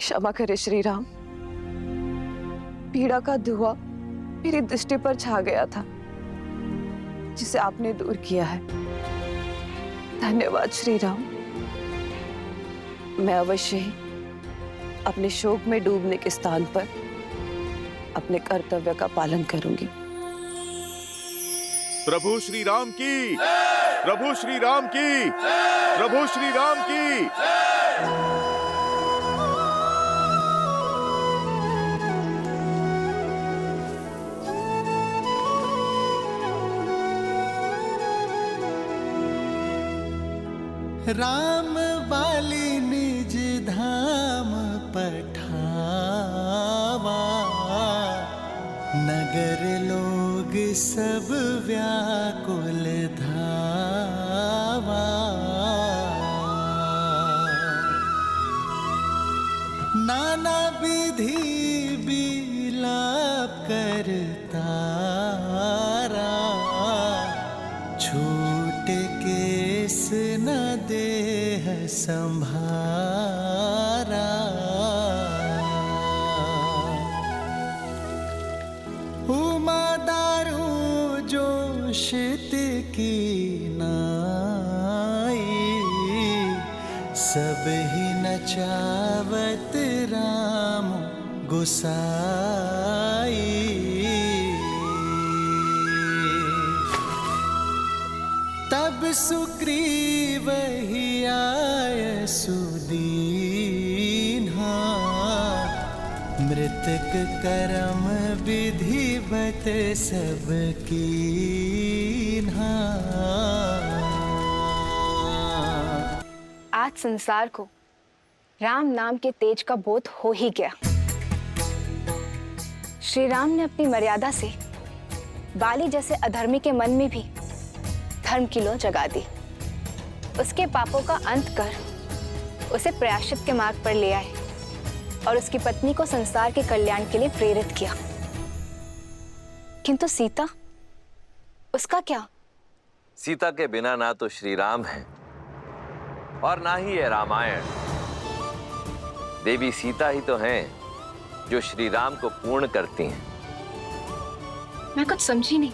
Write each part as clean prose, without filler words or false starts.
क्षमा करे श्री राम, पीड़ा का धुआं मेरी दृष्टि पर छा गया था, जिसे आपने दूर किया है। धन्यवाद श्री राम। मैं अवश्य ही अपने शोक में डूबने के स्थान पर अपने कर्तव्य का पालन करूंगी। प्रभु श्री राम की, प्रभु श्री राम की, प्रभु श्री राम की। राम वाली निज धाम पठावा, नगर लोग सब व्याकुल धावा। नाना विधि विलाप करतारा, छूट केस न देह संभारा। उमा दारू जोशित की नाई, सब ही नचावत राम गोसाई। तब सुग्रीव ही आय सुदीन्हा, मृतक करम विधिवत सब कीन्हा। आज संसार को राम नाम के तेज का बोध हो ही गया। श्री राम ने अपनी मर्यादा से बाली जैसे अधर्मी के मन में भी धर्म की लौ जगा दी। उसके पापों का अंत कर उसे प्रायश्चित के मार्ग पर ले आए और उसकी पत्नी को संसार के कल्याण के लिए प्रेरित किया। किंतु सीता, उसका क्या? सीता के बिना ना तो श्री राम है और ना ही है रामायण। देवी सीता ही तो हैं जो श्री राम को पूर्ण करती हैं। मैं कुछ समझी नहीं।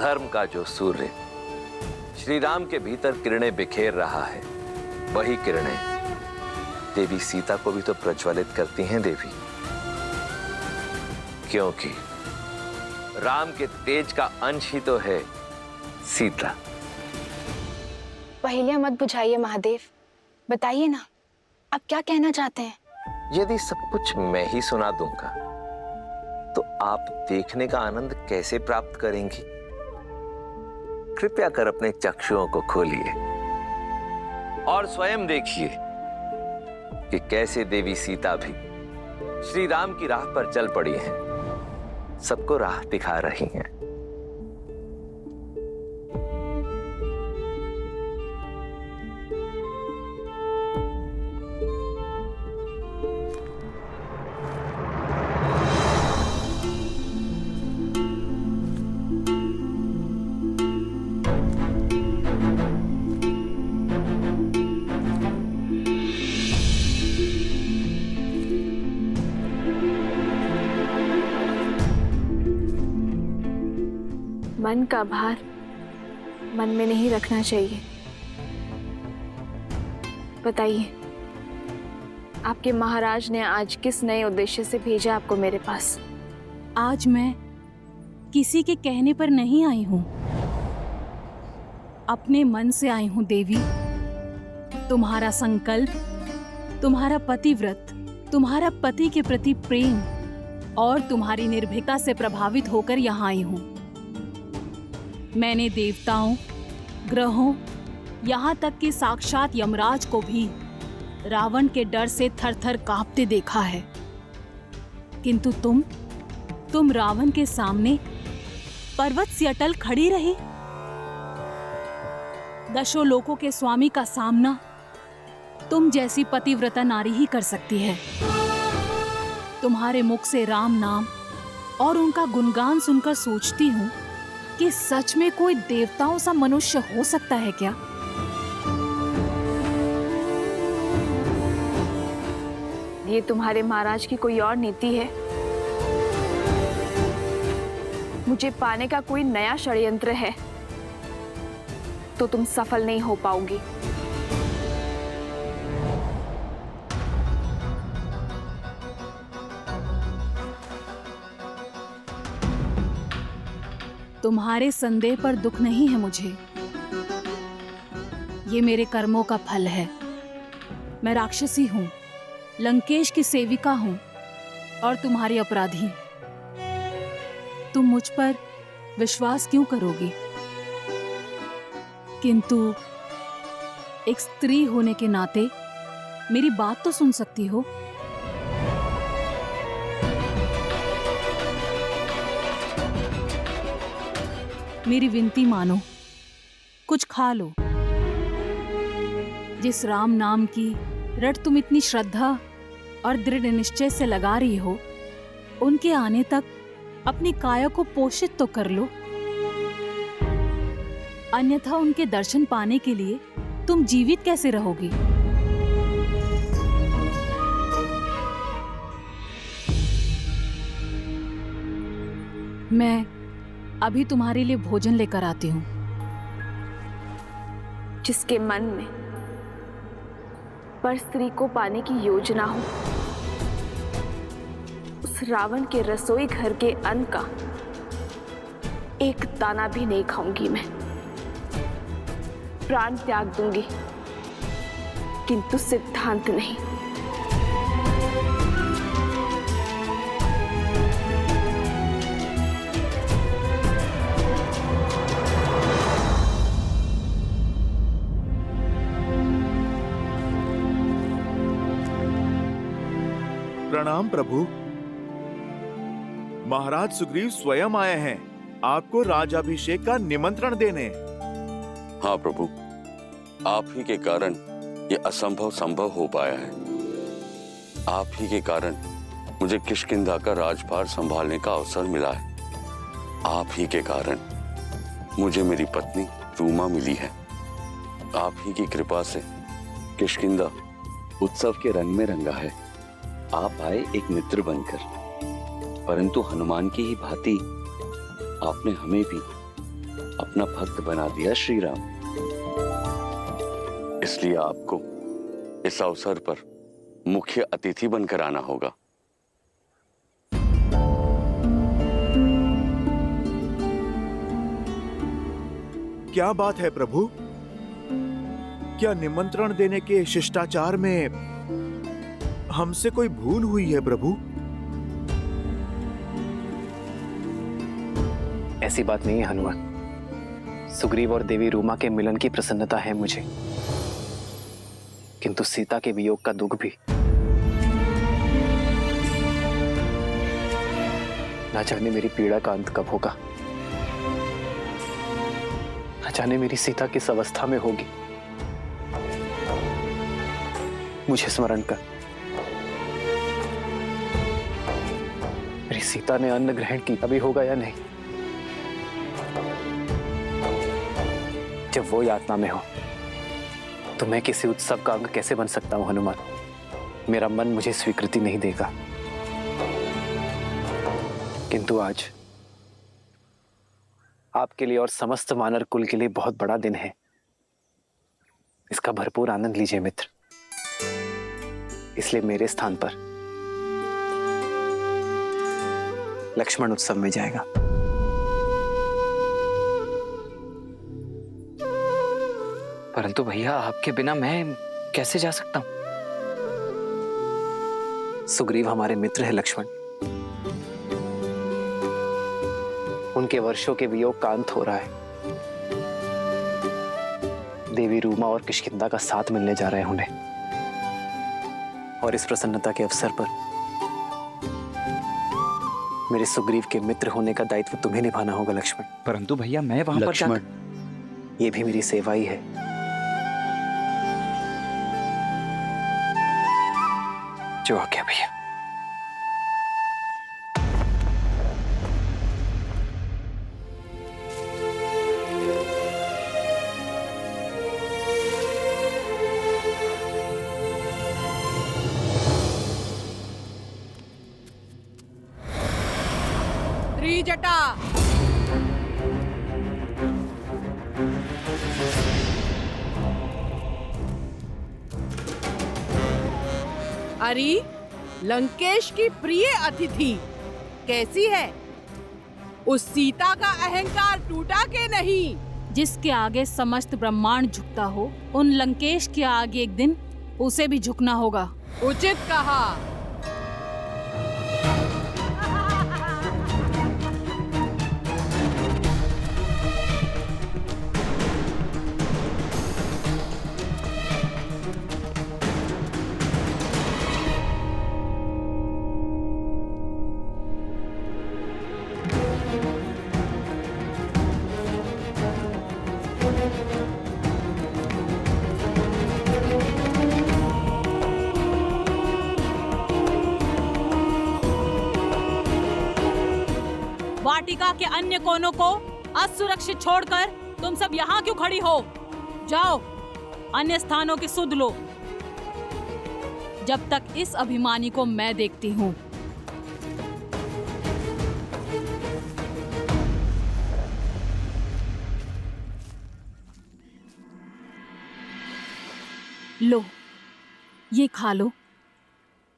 धर्म का जो सूर्य श्री राम के भीतर किरणें बिखेर रहा है, वही किरणें देवी सीता को भी तो प्रज्वलित करती हैं देवी, क्योंकि राम के तेज का अंश ही तो है सीता। पहेलियां मत बुझाइए महादेव, बताइए ना आप क्या कहना चाहते हैं। यदि सब कुछ मैं ही सुना दूंगा तो आप देखने का आनंद कैसे प्राप्त करेंगी? कृपया कर अपने चक्षुओं को खोलिए और स्वयं देखिए कि कैसे देवी सीता भी श्री राम की राह पर चल पड़ी हैं, सबको राह दिखा रही हैं। मन का भार मन में नहीं रखना चाहिए। बताइए, आपके महाराज ने आज किस नए उद्देश्य से भेजा आपको मेरे पास? आज मैं किसी के कहने पर नहीं आई हूं, अपने मन से आई हूं देवी। तुम्हारा संकल्प, तुम्हारा पतिव्रत, तुम्हारा पति के प्रति प्रेम और तुम्हारी निर्भीकता से प्रभावित होकर यहाँ आई हूं। मैंने देवताओं, ग्रहों, यहाँ तक कि साक्षात यमराज को भी रावण के डर से थर-थर कांपते देखा है, किंतु तुम रावण के सामने पर्वत सी अटल खड़ी रही। दशों लोकों के स्वामी का सामना तुम जैसी पतिव्रता नारी ही कर सकती है। तुम्हारे मुख से राम नाम और उनका गुणगान सुनकर सोचती हूँ कि सच में कोई देवताओं सा मनुष्य हो सकता है क्या? ये तुम्हारे महाराज की कोई और नीति है? मुझे पाने का कोई नया षड्यंत्र है तो तुम सफल नहीं हो पाओगी। तुम्हारे संदेह पर दुख नहीं है मुझे। ये मेरे कर्मों का फल है। मैं राक्षसी हूं, लंकेश की सेविका हूं और तुम्हारी अपराधी। तुम मुझ पर विश्वास क्यों करोगी? किंतु एक स्त्री होने के नाते मेरी बात तो सुन सकती हो। मेरी विनती मानो, कुछ खा लो। जिस राम नाम की रट तुम इतनी श्रद्धा और दृढ़ निश्चय से लगा रही हो, उनके आने तक अपनी काया को पोषित तो कर लो। अन्यथा उनके दर्शन पाने के लिए तुम जीवित कैसे रहोगी? मैं अभी तुम्हारे लिए भोजन लेकर आती हूँ। जिसके मन में पर स्त्री को पाने की योजना हो, उस रावण के रसोई घर के अन्न का एक दाना भी नहीं खाऊंगी मैं। प्राण त्याग दूंगी, किंतु सिद्धांत नहीं। प्रणाम प्रभु। महाराज सुग्रीव स्वयं आए हैं आपको राजाभिषेक का निमंत्रण देने। हाँ प्रभु, आप ही के कारण ये असंभव संभव हो पाया है। आप ही के कारण मुझे किष्किंधा का राजभार संभालने का अवसर मिला है। आप ही के कारण मुझे मेरी पत्नी रूमा मिली है। आप ही की कृपा से किष्किंधा उत्सव के रंग में रंगा है। आप आए एक मित्र बनकर, परंतु हनुमान की ही भांति आपने हमें भी अपना भक्त बना दिया श्री राम। इसलिए आपको इस अवसर पर मुख्य अतिथि बनकर आना होगा। क्या बात है प्रभु? क्या निमंत्रण देने के शिष्टाचार में हमसे कोई भूल हुई है प्रभु? ऐसी बात नहीं है हनुमान। सुग्रीव और देवी रूमा के मिलन की प्रसन्नता है मुझे, किंतु सीता के वियोग का दुख भी। ना जाने मेरी पीड़ा का अंत कब होगा, ना जाने मेरी सीता किस अवस्था में होगी। मुझे स्मरण कर, मेरी सीता ने अन्न ग्रहण की अभी होगा या नहीं? जब वो यातना में हो तो मैं किसी उत्सव का अंग कैसे बन सकता हूं हनुमान? मेरा मन मुझे स्वीकृति नहीं देगा। किंतु आज आपके लिए और समस्त वानर कुल के लिए बहुत बड़ा दिन है। इसका भरपूर आनंद लीजिए मित्र। इसलिए मेरे स्थान पर लक्ष्मण उत्सव में जाएगा। परंतु भैया, आपके बिना मैं कैसे जा सकता हूं? सुग्रीव हमारे मित्र है लक्ष्मण। उनके वर्षों के वियोग का अंत हो रहा है। देवी रूमा और किष्किंधा का साथ मिलने जा रहे हैं उन्हें, और इस प्रसन्नता के अवसर पर मेरे सुग्रीव के मित्र होने का दायित्व तुम्हें निभाना होगा लक्ष्मण। परंतु भैया, मैं वहां पर जाकर, ये भी मेरी सेवा ही है। जो आज्ञा भैया। त्रिजटा। अरे लंकेश की प्रिय अतिथि कैसी है? उस सीता का अहंकार टूटा के नहीं? जिसके आगे समस्त ब्रह्मांड झुकता हो, उन लंकेश के आगे एक दिन उसे भी झुकना होगा। उचित कहा। वाटिका के अन्य कोनों को असुरक्षित छोड़कर तुम सब यहाँ क्यों खड़ी हो? जाओ, अन्य स्थानों की सुध लो, जब तक इस अभिमानी को मैं देखती हूँ। लो, ये खा लो।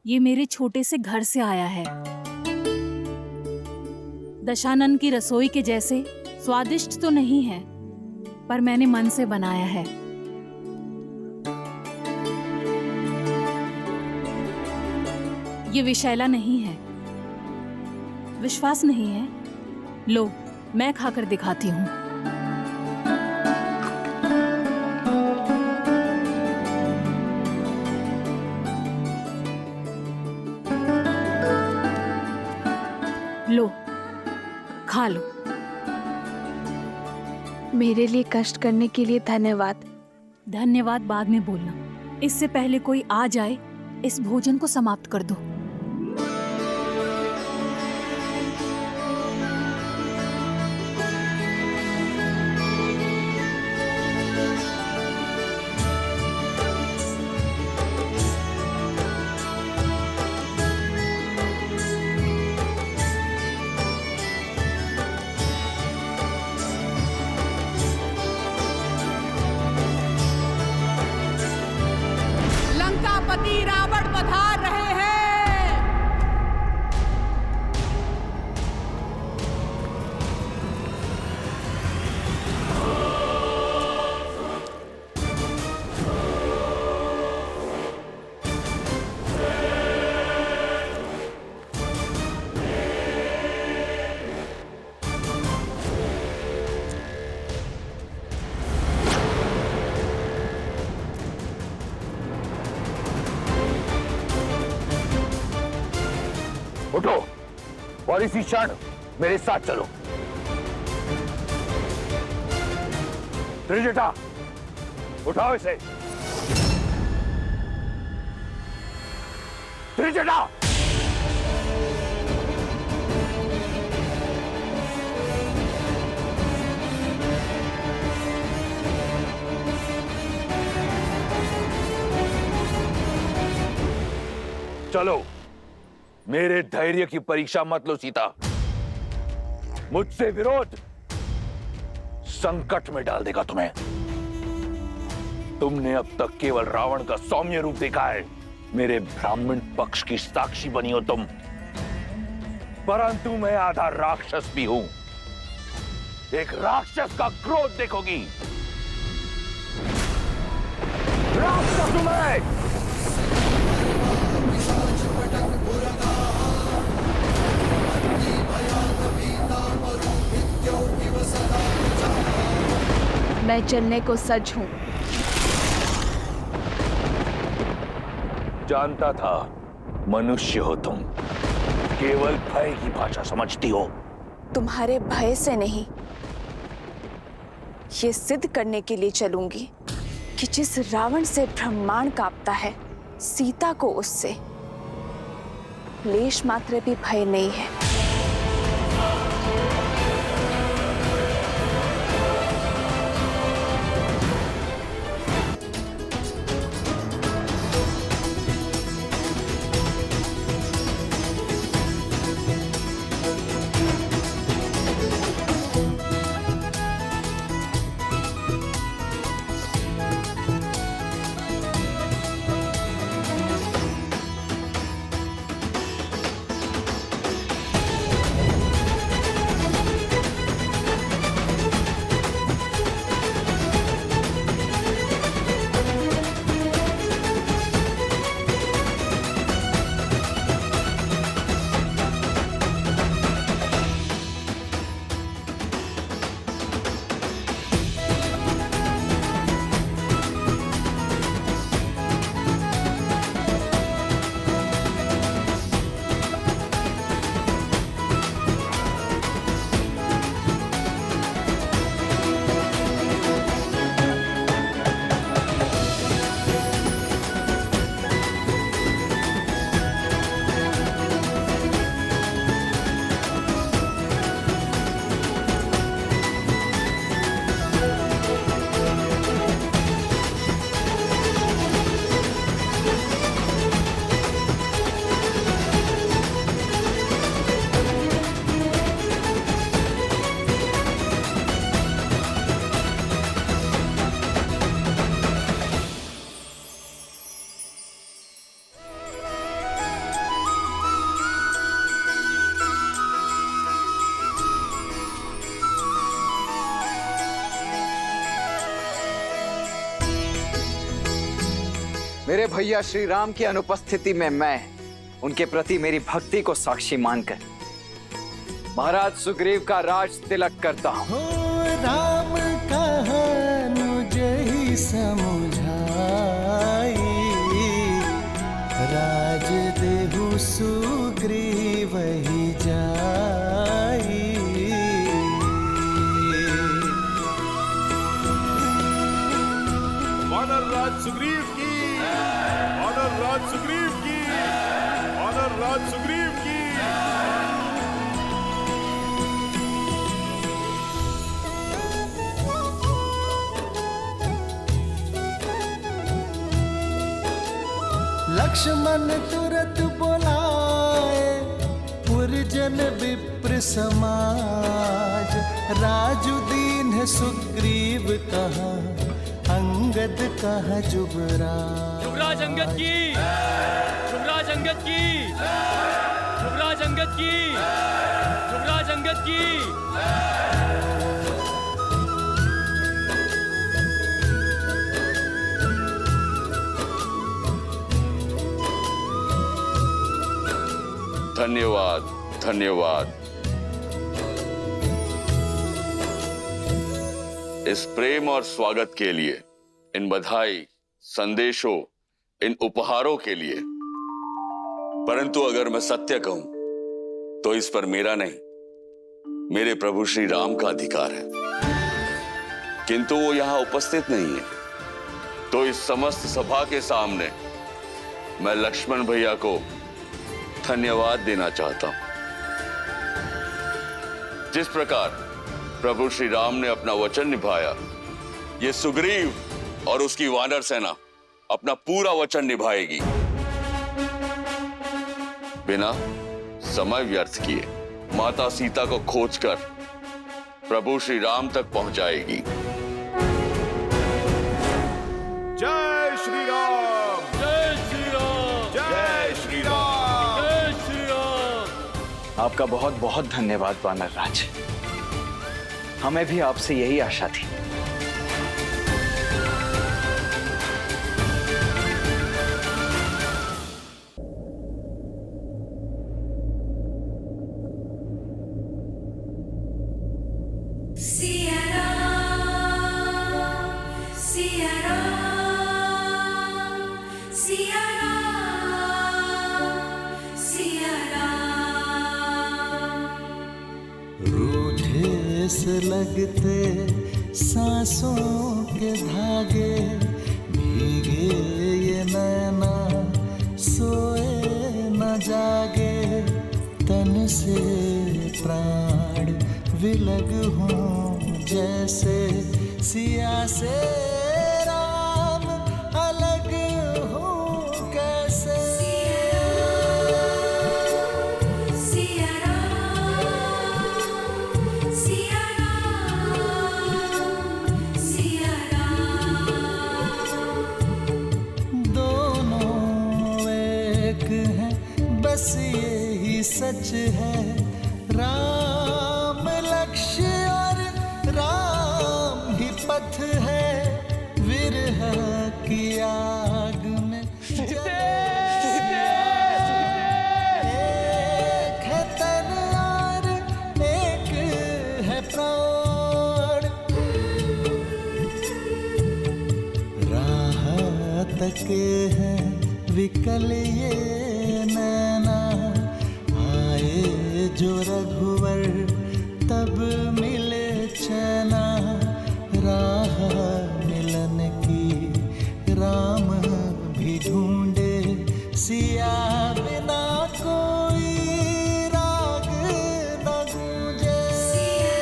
ये मेरे छोटे से घर से आया है। दशानन की रसोई के जैसे स्वादिष्ट तो नहीं है, पर मैंने मन से बनाया है। ये विषैला नहीं है। विश्वास नहीं है? लो, मैं खाकर दिखाती हूँ। लो, खा लो। मेरे लिए कष्ट करने के लिए धन्यवाद। धन्यवाद बाद में बोलना। इससे पहले कोई आ जाए, इस भोजन को समाप्त कर दो। लंकापति रावण पधार रहे हैं। उठो और इसी क्षण मेरे साथ चलो। त्रिजटा, उठाओ इसे। त्रिजटा, चलो। मेरे धैर्य की परीक्षा मत लो सीता। मुझसे विरोध संकट में डाल देगा तुम्हें। तुमने अब तक केवल रावण का सौम्य रूप देखा है। मेरे ब्राह्मण पक्ष की साक्षी बनी हो तुम, परंतु मैं आधा राक्षस भी हूं। एक राक्षस का क्रोध देखोगी। राक्षस हूं मैं। मैं चलने को सज्ज हूँ। जानता था मनुष्य हो तुम, केवल भय की भाषा समझती हो। तुम्हारे भय से नहीं, ये सिद्ध करने के लिए चलूंगी कि जिस रावण से ब्रह्मांड कांपता है, सीता को उससे लेश मात्र भी भय नहीं है। मेरे भैया श्री राम की अनुपस्थिति में मैं उनके प्रति मेरी भक्ति को साक्षी मानकर महाराज सुग्रीव का राज तिलक करता हूँ। हो राम कहानु जही समुझाई, राज देहु सुग्रीव ही जाई। वानर राज सुग्रीव की, वानर राज सुग्रीव की, वानर राज सुग्रीव की। लक्ष्मण तुरत बोलाए पुरजन विप्र समाज, राजु दीन सुग्रीव कहा अंगद कहा जुबराज। युवराज अंगद की, युवराज अंगद की, युवराज अंगद की, युवराज अंगद की। धन्यवाद, धन्यवाद। इस प्रेम और स्वागत के लिए, इन बधाई, संदेशों, इन उपहारों के लिए। परंतु अगर मैं सत्य कहूं तो इस पर मेरा नहीं, मेरे प्रभु श्री राम का अधिकार है। किंतु वो यहां उपस्थित नहीं है, तो इस समस्त सभा के सामने मैं लक्ष्मण भैया को धन्यवाद देना चाहता हूं। जिस प्रकार प्रभु श्री राम ने अपना वचन निभाया, ये सुग्रीव और उसकी वानर सेना अपना पूरा वचन निभाएगी, बिना समय व्यर्थ किए माता सीता को खोजकर प्रभु श्री राम तक पहुंचाएगी। जय श्री राम, जय श्री राम, जय श्री राम। जय श्री राम। आपका बहुत बहुत धन्यवाद वानर राज। हमें भी आपसे यही आशा थी। रूठे से लगते सांसों के धागे, भीगे ये नैना सोए न जागे। तन से प्राण विलग हों जैसे सिया से राम अलग हो कैसे। बस यही सच है, राम लक्ष्य और राम ही पथ है। विरह की आग में एक है तन और एक है प्राण। राह तके है विकल ये नैना, आए जो रघुवर तब मिले चैना। राह मिलन की राम भी ढूंढे, सिया बिना कोई राग न गूंजे। सिया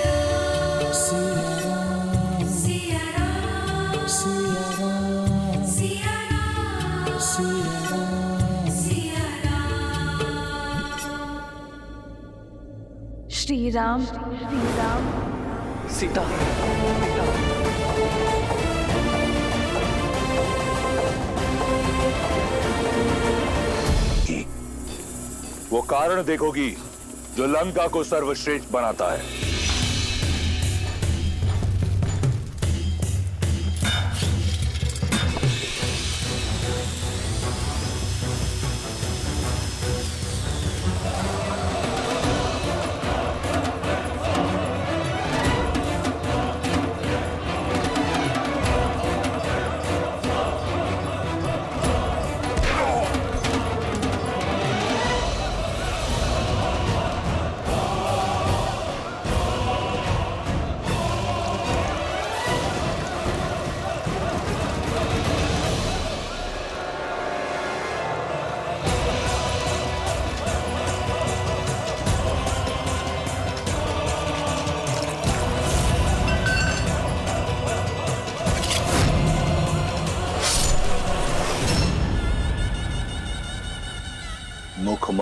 राम, सिया राम, सिया राम, सिया राम, सिया श्री राम, श्री राम, सीता, वो कारण देखोगी जो लंका को सर्वश्रेष्ठ बनाता है।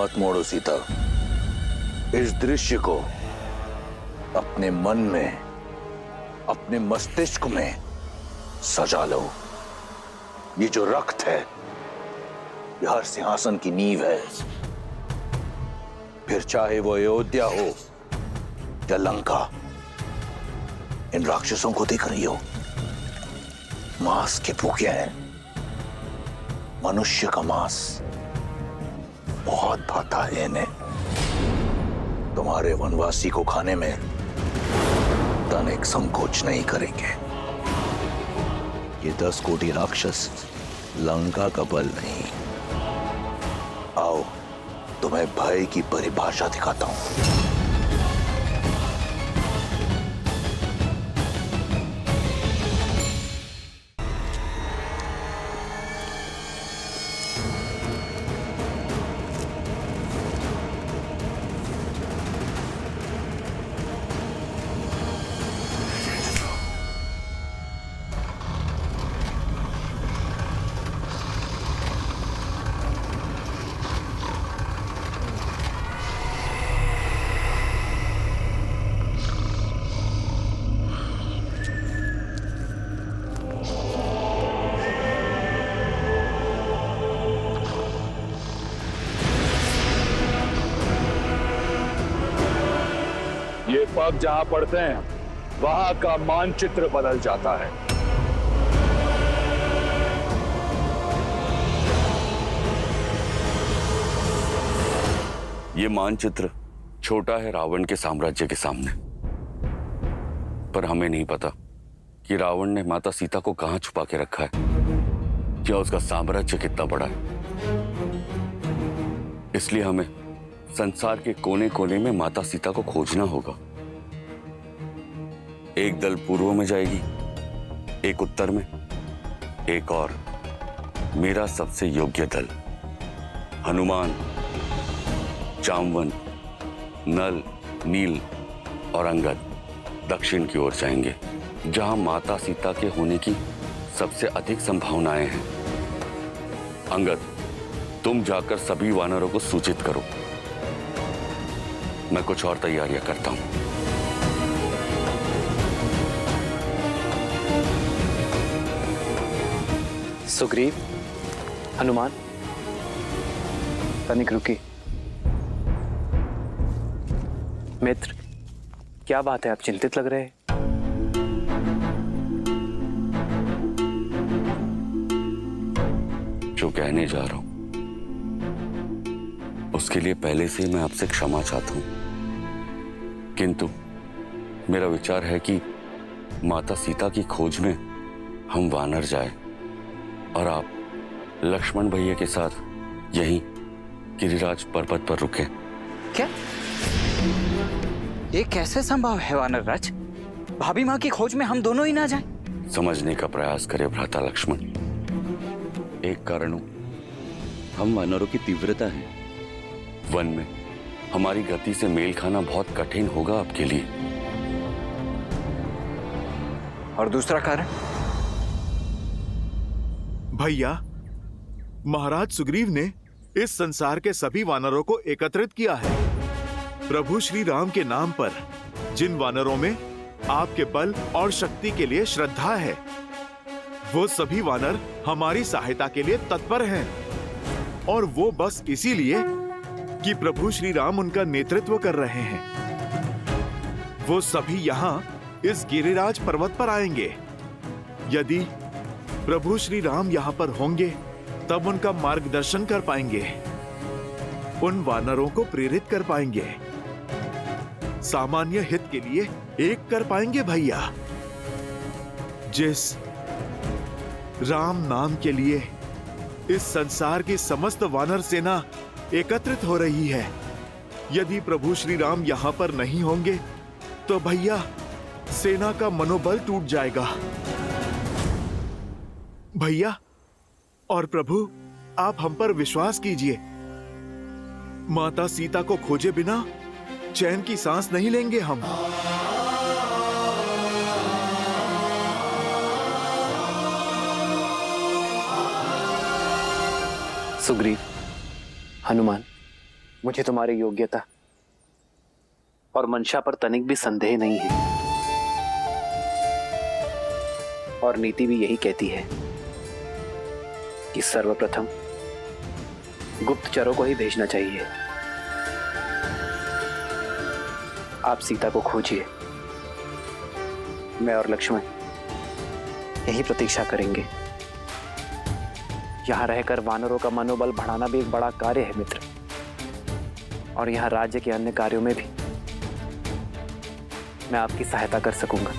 हाथ मोड़ो सीता। इस दृश्य को अपने मन में, अपने मस्तिष्क में सजा लो। ये जो रक्त है, ये हर सिंहासन की नींव है। फिर चाहे वो अयोध्या हो या लंका, इन राक्षसों को देख रही हो, मांस के भूखे हैं। मनुष्य का मांस बहुत भाता है इन्हें। तुम्हारे वनवासी को खाने में तनिक संकोच नहीं करेंगे। ये 10 कोटि राक्षस लंका का बल नहीं। आओ, तुम्हें भय की परिभाषा दिखाता हूं। ये पग जहां पड़ते हैं, वहां का मानचित्र बदल जाता है। ये मानचित्र छोटा है रावण के साम्राज्य के सामने, पर हमें नहीं पता कि रावण ने माता सीता को कहां छुपा के रखा है, क्या उसका साम्राज्य कितना बड़ा है। इसलिए हमें संसार के कोने कोने में माता सीता को खोजना होगा। एक दल पूर्व में जाएगी, एक उत्तर में, एक और मेरा सबसे योग्य दल हनुमान, जामवन, नल, नील और अंगद दक्षिण की ओर जाएंगे, जहां माता सीता के होने की सबसे अधिक संभावनाएं हैं। अंगद, तुम जाकर सभी वानरों को सूचित करो। मैं कुछ और तैयारियां करता हूं। सुग्रीव, हनुमान, तनिक रुकी। मित्र, क्या बात है, आप चिंतित लग रहे हैं? जो कहने जा रहा हूं उसके लिए पहले से मैं आपसे क्षमा चाहता हूं, किंतु मेरा विचार है कि माता सीता की खोज में हम वानर जाए और आप लक्ष्मण भैया के साथ यहीं गिरिराज पर्वत पर रुके। क्या ये कैसे संभव है वानर राज? भाभी माँ की खोज में हम दोनों ही ना जाएं? समझने का प्रयास करे भ्राता लक्ष्मण। एक कारण हम वानरों की तीव्रता है। वन में हमारी गति से मेल खाना बहुत कठिन होगा आपके लिए। और दूसरा कारण? भैया, महाराज सुग्रीव ने इस संसार के सभी वानरों को एकत्रित किया है। प्रभु श्री राम के नाम पर जिन वानरों में आपके बल और शक्ति के लिए श्रद्धा है, वो सभी वानर हमारी सहायता के लिए तत्पर हैं। और वो बस इसीलिए कि प्रभु श्री राम उनका नेतृत्व कर रहे हैं। वो सभी यहाँ इस गिरिराज पर्वत पर आएंगे। यदि प्रभु श्री राम यहाँ पर होंगे तब उनका मार्गदर्शन कर पाएंगे, उन वानरों को प्रेरित कर पाएंगे, सामान्य हित के लिए एक कर पाएंगे। भैया, जिस राम नाम के लिए इस संसार की समस्त वानर सेना एकत्रित हो रही है, यदि प्रभु श्री राम यहाँ पर नहीं होंगे तो भैया सेना का मनोबल टूट जाएगा। भैया और प्रभु, आप हम पर विश्वास कीजिए। माता सीता को खोजे बिना चैन की सांस नहीं लेंगे हम। सुग्रीव, हनुमान, मुझे तुम्हारी योग्यता और मंशा पर तनिक भी संदेह नहीं है, और नीति भी यही कहती है कि सर्वप्रथम गुप्तचरों को ही भेजना चाहिए। आप सीता को खोजिए, मैं और लक्ष्मण यही प्रतीक्षा करेंगे। यहां रहकर वानरों का मनोबल बढ़ाना भी एक बड़ा कार्य है मित्र, और यहां राज्य के अन्य कार्यों में भी मैं आपकी सहायता कर सकूंगा।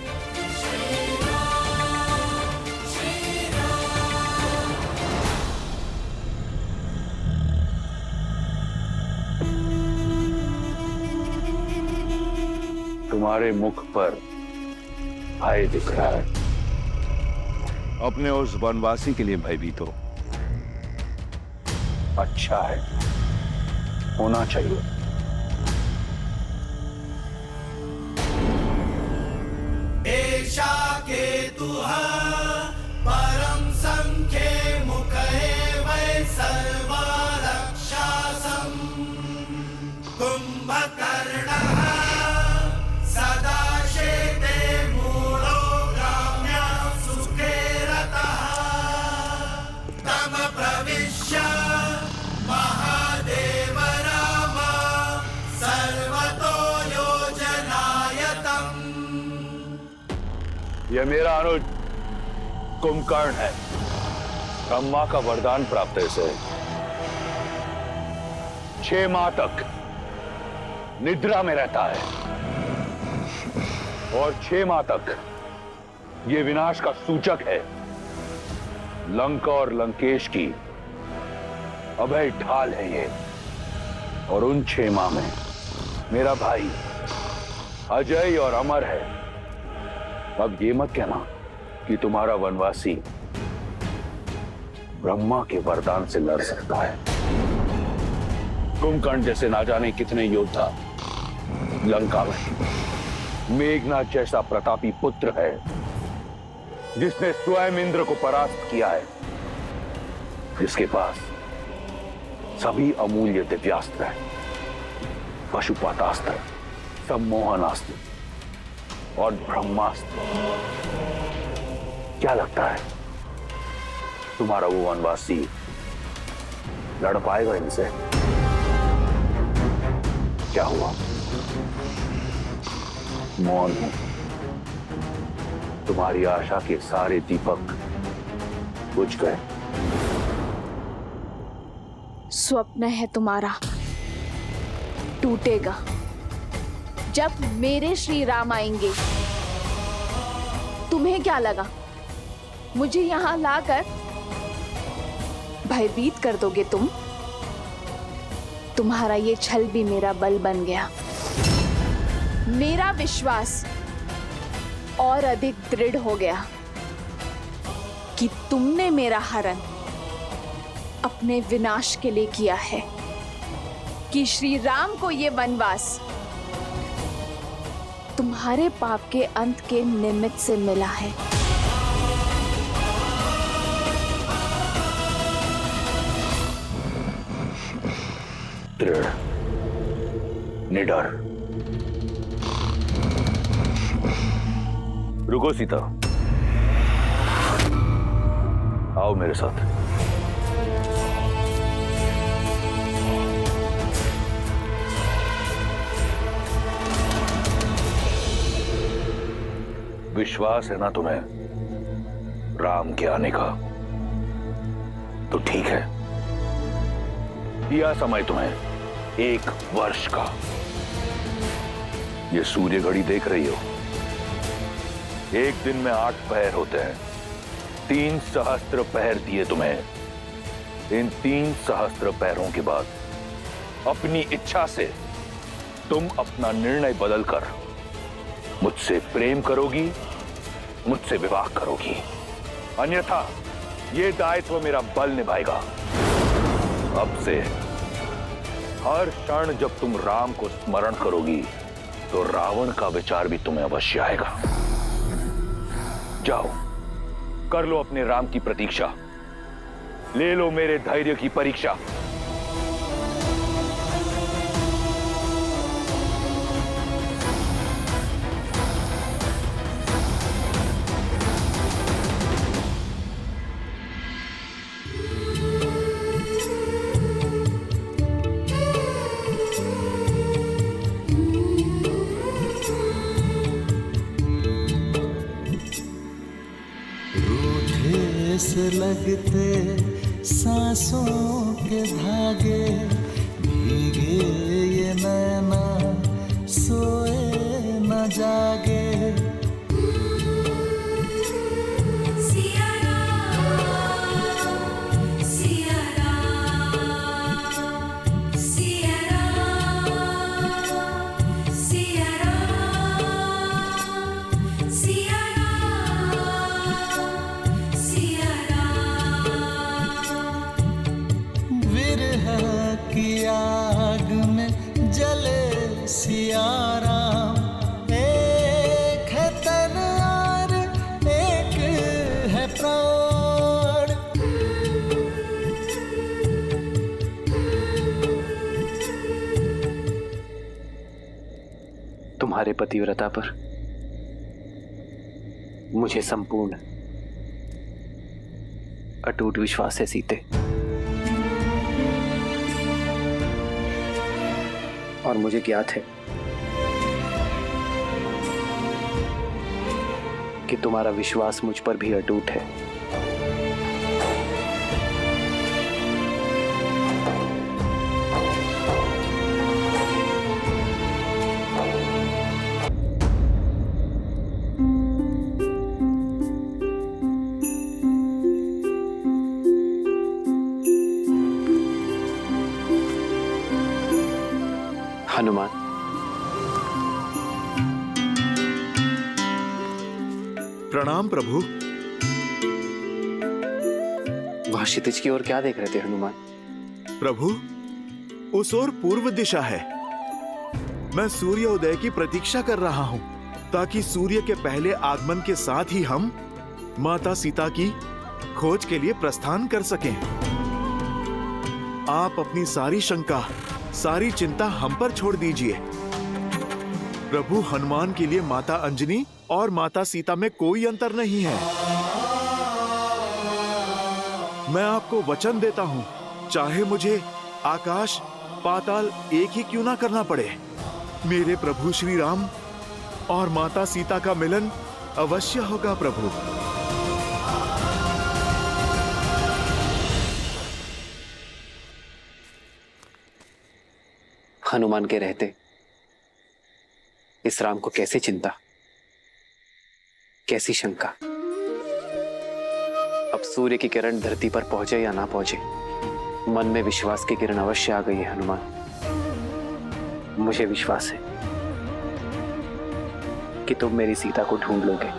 तुम्हारे मुख पर भय दिख रहा है। अपने उस वनवासी के लिए भयभीत हो। अच्छा है, होना चाहिए। एषा केतुः परम संख्ये मुखे वै सर्वा रक्षासं कुंभकर्णः सदा शेते मूढो ग्राम्यां सुखे रतः तम प्रविश्य महादेव राम सर्वतो योजनायतम्। यह मेरा अनुज कुंभकर्ण है। ब्रह्मा का वरदान प्राप्त है इसे। 6 माह तक निद्रा में रहता है और 6 माह तक यह विनाश का सूचक है। लंका और लंकेश की अभय ढाल है ये। और उन 6 माह में मेरा भाई अजय और अमर है। अब ये मत कहना कि तुम्हारा वनवासी ब्रह्मा के वरदान से लड़ सकता है। कुंभकर्ण जैसे ना जाने कितने योद्धा लंका में। मेघनाथ जैसा प्रतापी पुत्र है जिसने स्वयं इंद्र को परास्त किया है, जिसके पास सभी अमूल्य दिव्यास्त्र है, पशुपातास्त्र, सम्मोहनास्त्र और ब्रह्मास्त्र। क्या लगता है तुम्हारा वो वनवासी लड़ पाएगा इनसे? क्या हुआ? मौन हूं। तुम्हारी आशा के सारे दीपक बुझ गए। स्वप्न है तुम्हारा, टूटेगा जब मेरे श्री राम आएंगे। तुम्हें क्या लगा मुझे यहां लाकर भयभीत कर दोगे तुम? तुम्हारा ये छल भी मेरा बल बन गया। मेरा विश्वास और अधिक दृढ़ हो गया कि तुमने मेरा हरण अपने विनाश के लिए किया है, कि श्री राम को ये वनवास तुम्हारे पाप के अंत के निमित्त से मिला है। दृढ़, निडर। रुको सीता, आओ मेरे साथ। विश्वास है ना तुम्हें राम के आने का? तो ठीक है, दिया समय तुम्हें 1 वर्ष का। ये सूर्य घड़ी देख रही हो, एक दिन में 8 पहर होते हैं। 3 सहस्त्र पहर दिए तुम्हें। इन 3 सहस्त्र पहरों के बाद अपनी इच्छा से तुम अपना निर्णय बदलकर मुझसे प्रेम करोगी, मुझसे विवाह करोगी। अन्यथा ये दायित्व मेरा बल निभाएगा। अब से हर क्षण जब तुम राम को स्मरण करोगी तो रावण का विचार भी तुम्हें अवश्य आएगा। जाओ, कर लो अपने राम की प्रतीक्षा, ले लो मेरे धैर्य की परीक्षा। लगते सांसों के धागे, भीगे ये नैना सोए न जागे। आग में जले सिया राम, एक है तलवार एक है प्राण। तुम्हारे पतिव्रता पर मुझे संपूर्ण अटूट विश्वास है सीते, और मुझे ज्ञात है कि तुम्हारा विश्वास मुझ पर भी अटूट है। हनुमान, प्रणाम प्रभु। वहां क्षितिज की ओर क्या देख रहे थे हनुमान? प्रभु, उस ओर पूर्व दिशा है। मैं सूर्य उदय की प्रतीक्षा कर रहा हूं, ताकि सूर्य के पहले आगमन के साथ ही हम माता सीता की खोज के लिए प्रस्थान कर सकें। आप अपनी सारी शंका, सारी चिंता हम पर छोड़ दीजिए। प्रभु, हनुमान के लिए माता अंजनी और माता सीता में कोई अंतर नहीं है। मैं आपको वचन देता हूं, चाहे मुझे आकाश पाताल एक ही क्यों ना करना पड़े, मेरे प्रभु श्री राम और माता सीता का मिलन अवश्य होगा। प्रभु, हनुमान के रहते इस राम को कैसी चिंता, कैसी शंका। अब सूर्य की किरण धरती पर पहुंचे या ना पहुंचे, मन में विश्वास की किरण अवश्य आ गई है हनुमान। मुझे विश्वास है कि तुम मेरी सीता को ढूंढ लोगे।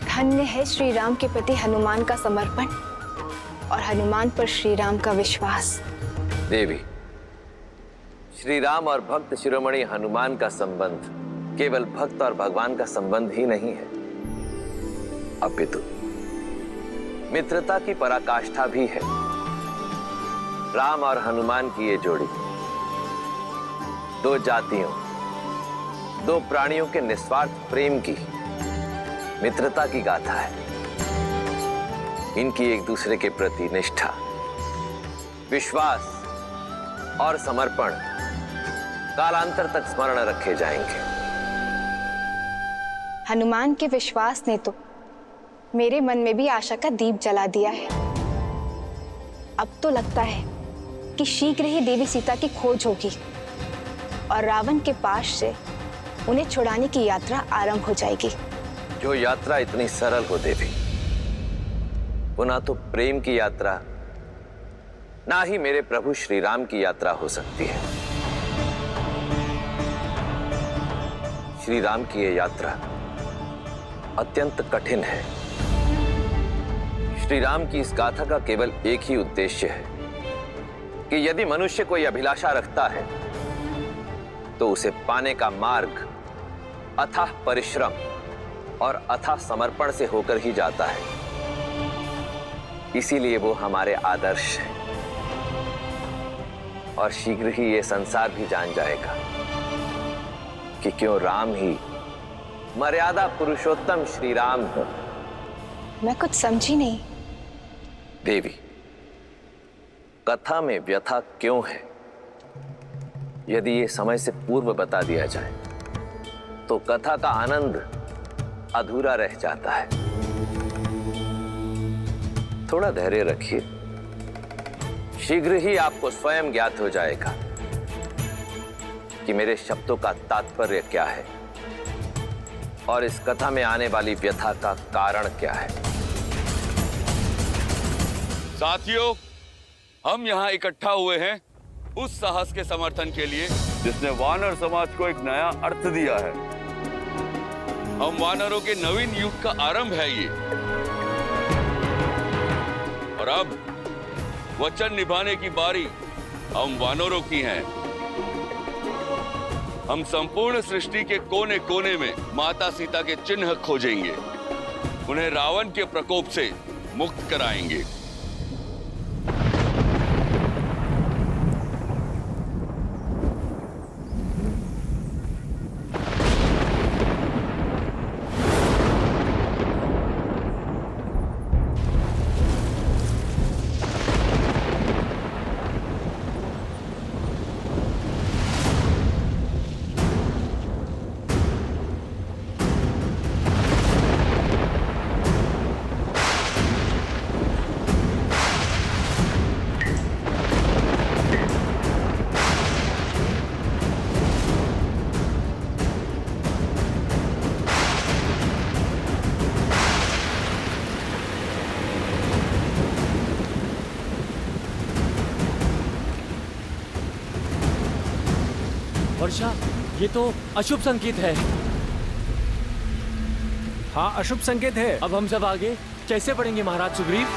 धन्य है श्री राम के प्रति हनुमान का समर्पण और हनुमान पर श्री राम का विश्वास। देवी, श्री राम और भक्त शिरोमणि हनुमान का संबंध केवल भक्त और भगवान का संबंध ही नहीं है, अपितु मित्रता की पराकाष्ठा भी है। राम और हनुमान की ये जोड़ी दो जातियों, दो प्राणियों के निस्वार्थ प्रेम की, मित्रता की गाथा है। इनकी एक दूसरे के प्रति निष्ठा, विश्वास और समर्पण कालांतर तक स्मरण रखे जाएंगे। हनुमान के विश्वास ने तो मेरे मन में भी आशा का दीप जला दिया है। अब तो लगता है कि शीघ्र ही देवी सीता की खोज होगी और रावण के पाश से उन्हें छुड़ाने की यात्रा आरंभ हो जाएगी। जो यात्रा इतनी सरल हो देवी, वो ना तो प्रेम की यात्रा, ना ही मेरे प्रभु श्री राम की यात्रा हो सकती है। श्री राम की ये यात्रा अत्यंत कठिन है। श्री राम की इस गाथा का केवल एक ही उद्देश्य है कि यदि मनुष्य कोई अभिलाषा रखता है तो उसे पाने का मार्ग अथाह परिश्रम और अथाह समर्पण से होकर ही जाता है। इसीलिए वो हमारे आदर्श है और शीघ्र ही ये संसार भी जान जाएगा कि क्यों राम ही मर्यादा पुरुषोत्तम श्री राम हो। मैं कुछ समझी नहीं। देवी, कथा में व्यथा क्यों है, यदि ये समय से पूर्व बता दिया जाए तो कथा का आनंद अधूरा रह जाता है। थोड़ा धैर्य रखिए, शीघ्र ही आपको स्वयं ज्ञात हो जाएगा कि मेरे शब्दों का तात्पर्य क्या है और इस कथा में आने वाली व्यथा का कारण क्या है। साथियों, हम यहाँ इकट्ठा हुए हैं उस साहस के समर्थन के लिए जिसने वानर समाज को एक नया अर्थ दिया है। हम वानरों के नवीन युग का आरंभ है ये, और अब वचन निभाने की बारी हम वानरों की है। हम संपूर्ण सृष्टि के कोने कोने में माता सीता के चिन्ह खोजेंगे, उन्हें रावण के प्रकोप से मुक्त कराएंगे। वर्षा, ये तो अशुभ संकेत है। हाँ, अशुभ संकेत है। अब हम सब आगे कैसे बढ़ेंगे महाराज सुग्रीव?